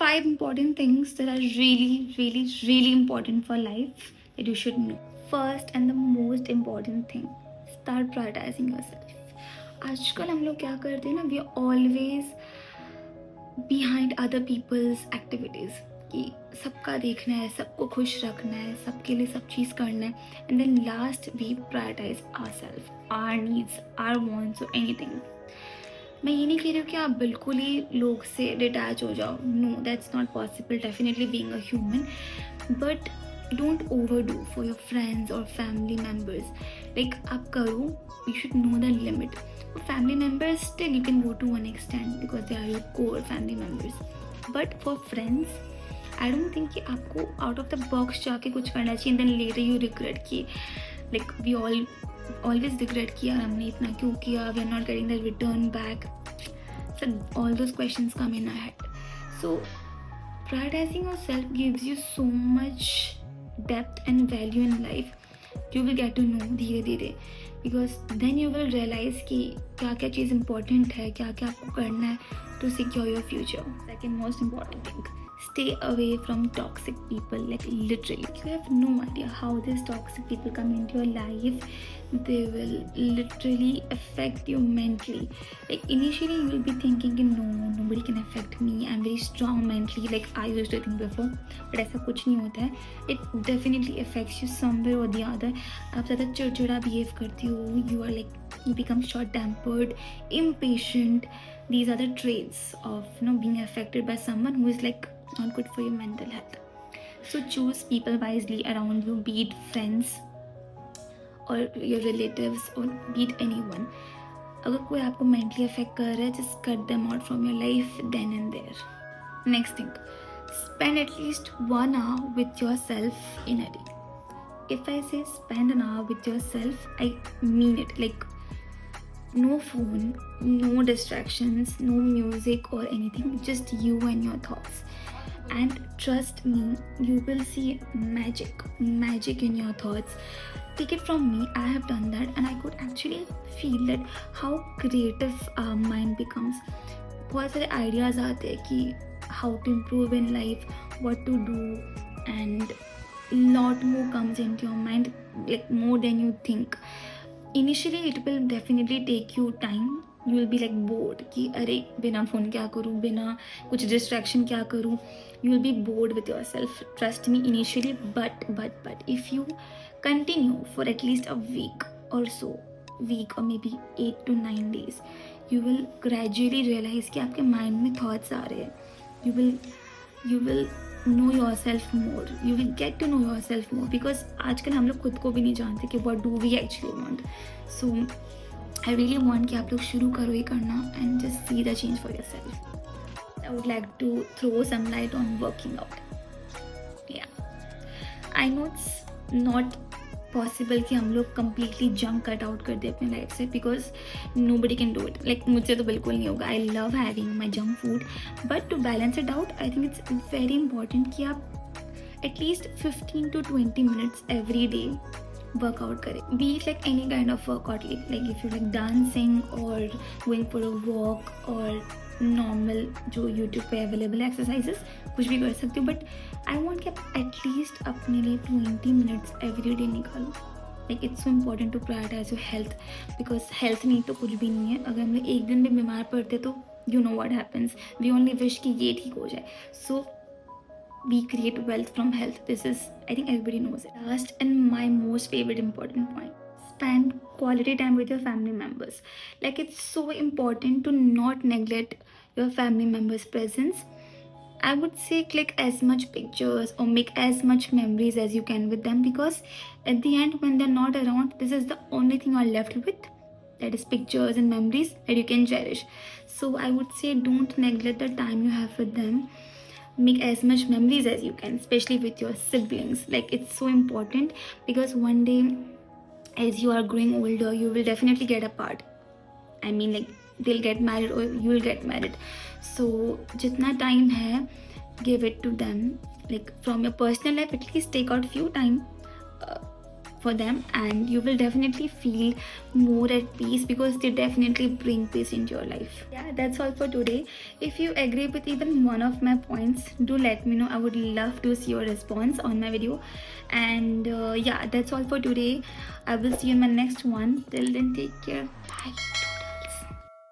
5 important things that are really, really, really important for life that you should know. First and the most important thing, start prioritizing yourself. आजकल हम लोग क्या करते हैं ना, we are always behind other peoples activities कि सबका देखना है, सबको खुश रखना है, सबके लिए सब चीज़ करना है, and then last we prioritise our self, our needs, our wants और एनीथिंग. मैं ये नहीं कह रही हूँ कि आप बिल्कुल ही लोग से डिटैच हो जाओ, no that's not possible, definitely being a human, but don't overdo for your friends और फैमिली मेम्बर्स. लाइक आप करो, you should know the limit. For family members, still you can go to one extent because they are your core family members. But for friends, I don't think कि आपको out of the box जाके कुछ करना चाहिए and then later you regret कि like we all always regret कि यार हमने इतना क्यों किया, we are not getting the return back. So all those questions come in our head. So prioritizing yourself gives you so much depth and value in life. You will get to know धीरे धीरे, because then you will realise कि क्या क्या चीज़ important है, क्या क्या आपको करना है to secure your future. Second most important thing, stay away from toxic people. Like literally, you have no idea how these toxic people come into your life. They will literally affect you mentally. Like initially you will be thinking no, nobody can affect me, I'm very strong mentally, like I used to think before, but ऐसा कुछ नहीं होता है. It definitely affects you somewhere or the other. आप ज़्यादा चिड़चिड़ा behave करती हो, you are like, you become short tempered, impatient. These are the traits of being affected by someone who is like not good for your mental health. So choose people wisely around you, be it friends or your relatives or be it anyone. अगर कोई आपको mentally affect कर रहा है, just cut them out from your life then and there. Next thing, spend at least 1 hour with yourself in a day. If I say spend an hour with yourself, I mean it. Like no phone, no distractions, no music or anything, just you and your thoughts. And trust me, you will see magic in your thoughts. Take it from me, I have done that and I could actually feel that how creative our mind becomes. बहुत सारे ideas आते हैं कि how to improve in life, what to do, and lot more comes into your mind, like more than you think. Initially it will definitely take you time. You will be like bored कि अरे बिना phone क्या करूँ, बिना कुछ distraction क्या करूँ. You will be bored with yourself, trust me, initially. But if you continue for at least a week or so, week or maybe 8 to 9 days, you will gradually realize कि आपके mind में thoughts आ रहे हैं. You will know yourself more, you will get to know yourself more, because आजकल हम लोग खुद को भी नहीं जानते कि what do we actually want. So I really want कि आप लोग शुरू करो ये करना and just see the change for yourself. I would like to throw some light on working out. Yeah, I know it's not possible कि हम लोग completely junk cut out कर दे अपने लाइफ से, because nobody can do it. Like मुझसे तो बिल्कुल नहीं होगा. I love having my junk food, but to balance it out, I think it's very important कि आप at least 15 to 20 minutes every day workout करें. Be it like any kind of workout, like if you like dancing or going for a walk or normal जो YouTube पे available exercises, कुछ भी कर सकते हो. बट आई वॉन्ट कि आप एटलीस्ट अपने लिए 20 मिनट्स एवरी डे निकालो. Like it's so important to prioritise your health, because health नहीं तो कुछ भी नहीं है. अगर हम एक दिन भी बीमार पड़ते तो you know what happens, we only wish कि ये ठीक हो जाए. सो we create wealth from health. This is, I think everybody knows it. Last and my most favorite important point, spend quality time with your family members. Like it's so important to not neglect your family members' presence. I would say click as much pictures or make as much memories as you can with them, because at the end when they're not around, this is the only thing you are left with, that is pictures and memories that you can cherish. So I would say don't neglect the time you have with them. Make as much memories as you can, especially with your siblings. Like it's so important, because one day as you are growing older, you will definitely get apart. I mean, like they'll get married or you will get married. So jitna time hai, give it to them. Like from your personal life, at least take out few time for them, and you will definitely feel more at peace because they definitely bring peace into your life. Yeah, that's all for today. If you agree with even one of my points, do let me know. I would love to see your response on my video. And yeah, that's all for today. I will see you in my next one. Till then, take care. Bye.